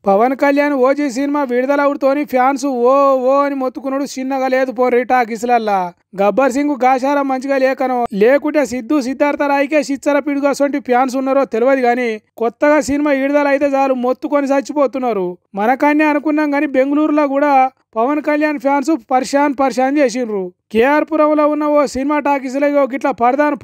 Pawan Kalyan OG cinema విడుదలవుతోని fans ఓ ఓ అని మొత్తుకున్నాడు. చిన్నగా లేదు పోర్రి టాకీస్లల్లా. గబ్బర్ సింగ్ గాశారం మంచిగా లేకనో లేకుంటే సిద్ధు సిద్ధార్థ రాయికే సిచ్చర పిడుగసంటి ఫ్యాన్స్ ఉన్నారో తెలియదు గాని కొత్తగా సినిమా విడుదల అయితే చాలు మొత్తుకొని చచ్చిపోతున్నారు. మనకన్నే అనుకున్నాం గాని బెంగళూరులో కూడా పవన్ కళ్యాణ్ ఫ్యాన్స్ పరిశాన్ చేసిండ్రు. కేఆర్ పురంలో ఉన్న ఓ సినిమా టాకీస్లో గిట్లా పరదాను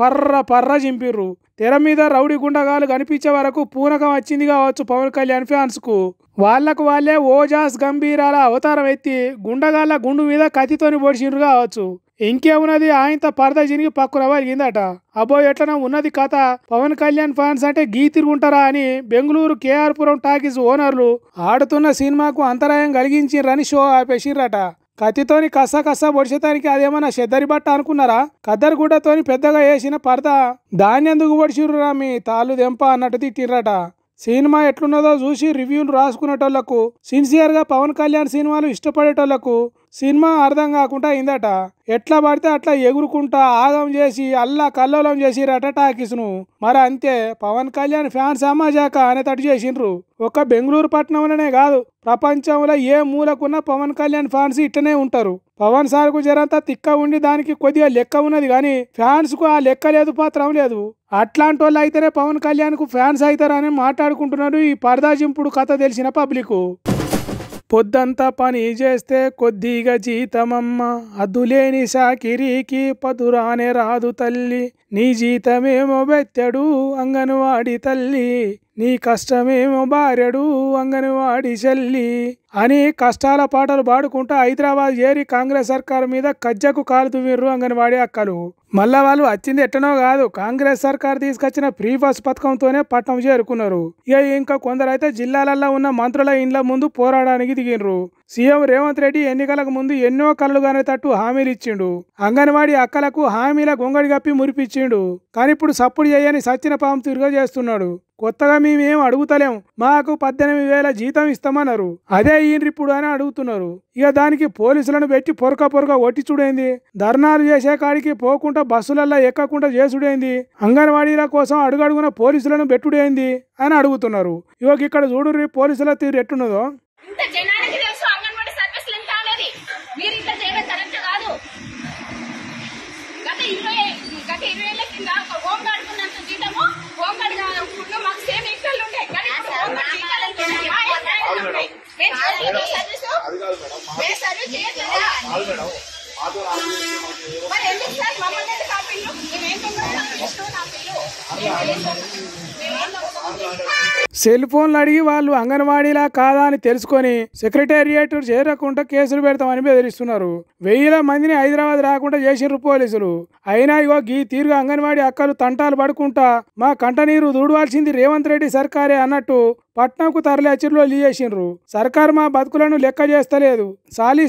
పర్ర చింపిర్రు. తెర మీద రౌడీ గుండగాలు కనిపించే వరకు పూనకం వచ్చింది కావచ్చు పవన్ కళ్యాణ్ ఫ్యాన్స్ కు. వాళ్లకు వాళ్ళే ఓజాస్ గంభీరాల అవతారం ఎత్తి గుండగాళ్ళ గుండు మీద కత్తితోని పొడిచిండ్రు కావచ్చు. ఇంకేమున్నది ఆయనతో పరద జినిగి పక్కున వలిగిందట. అబ్బో ఎట్లనో ఉన్నది కథ. పవన్ కళ్యాణ్ ఫ్యాన్స్ అంటే గీ తిరుగుంటారా అని బెంగళూరు కేఆర్ పురం టాకీస్ ఓనర్లు ఆడుతున్న సినిమాకు అంతరాయం కలిగించిర్రని షో ఆపేసిర్రట. కత్తితోని కస్స పొడిచేతానికి అదేమన్నా చెద్దరి బట్ట అనుకున్నారా? కద్దరు గుడ్డతోని పెద్దగా వేసిన పరద దాన్ని ఎందుకు పొడిచిర్రురా మీ తాళ్ళు దెంప అన్నట్టు తిట్టిర్రట. సినిమా ఎట్లున్నదో చూసి రివ్యూలు రాసుకునేటోళ్లకు, సిన్సియర్గా పవన్ కళ్యాణ్ సినిమాలు ఇష్టపడేటోళ్లకు సినిమా అర్థం కాకుండా అయిందట. ఎట్లా పడితే అట్లా ఎగురుకుంటా ఆగం చేసి అల్లా కల్లోలం చేసిరట టాకీస్ను. మరి అంతే పవన్ కళ్యాణ్ ఫ్యాన్స్ అమ్మాజాక అనేటట్టు చేసిండ్రు. ఒక్క బెంగళూరు పట్టణంలోనే కాదు ప్రపంచంలో ఏ మూలకున్న పవన్ కళ్యాణ్ ఫ్యాన్స్ ఇట్టనే ఉంటారు. పవన్ సార్కు జరంతా తిక్క ఉండి దానికి కొద్దిగా లెక్క ఉన్నది కానీ ఫ్యాన్స్ కు ఆ లెక్క లేదు పాత్రం లేదు. అట్లాంటి వాళ్ళు అయితేనే పవన్ కళ్యాణ్ కు ఫ్యాన్స్ అవుతారని మాట్లాడుకుంటున్నారు ఈ పరదాజింపుడు కథ తెలిసిన పబ్లిక్. పొద్దంతా పని చేస్తే కొద్దిగా జీతమమ్మ, అద్దులేని సాకిరికి పదురానే రాదు తల్లి, నీ జీతమేమో బెత్తడు అంగన్వాడి తల్లి, నీ కష్టమేమో భార్యడు అంగన్వాడి చెల్లి అని కష్టాల పాటలు పాడుకుంటూ హైదరాబాద్ చేరి కాంగ్రెస్ సర్కారు మీద కజ్జకు కాలు తుమ్మిర్రు అంగన్వాడి అక్కలు. మళ్ళా వాళ్ళు వచ్చింది ఎట్టనో కాదు, కాంగ్రెస్ సర్కారు తీసుకొచ్చిన ఫ్రీ బస్ పథకంతోనే పట్నం చేరుకున్నారు. ఇంకా కొందరైతే జిల్లాలలో ఉన్న మంత్రుల ఇండ్ల ముందు పోరాడానికి దిగినరు. సీఎం రేవంత్ రెడ్డి ఎన్నికలకు ముందు ఎన్నో కళ్ళు కానేటట్టు హామీలు ఇచ్చిండు. అంగన్వాడి అక్కలకు హామీల గొంగడి కప్పి మురిపించిండు. కానీ ఇప్పుడు సప్పుడు చేయని సచ్చిన పాము తిరుగా చేస్తున్నాడు. కొత్తగా మేమేం అడుగుతలేం, మాకు 18,000 జీతం ఇస్తామన్నారు, అదే ఈయనరిప్పుడు అని అడుగుతున్నారు. దానికి పోలీసులను పెట్టి పొరక ఒట్టి చూడైంది. ధర్నాలు చేసే కాడికి పోకుండా బస్సులల్లో ఎక్కకుండా చేసుడైంది. అంగన్వాడీల కోసం అడుగడుగున పోలీసులను పెట్టుడైంది అని అడుగుతున్నారు. ఇక్కడ చూడు పోలీసుల తీరు ఎట్టున్నదో. సెల్ ఫోన్లు అడిగి వాళ్ళు అంగన్వాడీలా కాదా అని తెలుసుకొని సెక్రటేరియట్ చేరకుండా కేసులు పెడతామని బెదిరిస్తున్నారు. 1000 మందిని హైదరాబాద్ రాకుండా చేసిండ్రు పోలీసులు. అయినా గీ తీరుగా అంగన్వాడీ అక్కలు తంటాలు పడుకుంటా మా కంటనీరు దూడవాల్సింది రేవంత్ రెడ్డి సర్కారే అన్నట్టు పట్నంకు తరలి అచ్చిర్లో చేసిండ్రు. సర్కారు మా బతుకులను లెక్క చేస్తలేదు,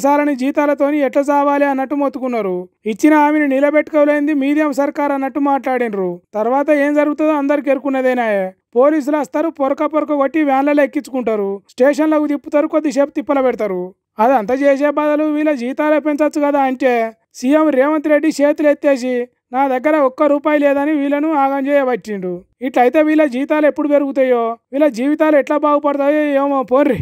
సాలని జీతాలతోని ఎట్లా చావాలి అన్నట్టు మొత్తుకున్నారు. ఇచ్చిన హామీని నిలబెట్టుకోలేంది మీడియం సర్కార్ అన్నట్టు మాట్లాడినరు. తర్వాత ఏం జరుగుతుందో అందరికి ఎరుకున్నదేనాయే. పోలీసులు వస్తారు, పొరక కొట్టి వ్యాన్లలో ఎక్కించుకుంటారు, స్టేషన్లకు తిప్పుతారు, కొద్దిసేపు తిప్పల పెడతారు. అదంతా చేసే బదులు వీళ్ళ జీతాలే పెంచచ్చు కదా అంటే సీఎం రేవంత్ రెడ్డి చేతులు ఎత్తేసి నా దగ్గర ₹1 లేదని వీళ్ళను ఆగం చేయబట్టిండు. ఇట్లయితే వీళ్ళ జీతాలు ఎప్పుడు పెరుగుతాయో, వీళ్ళ జీవితాలు ఎట్లా బాగుపడతాయో ఏమో పోర్రి.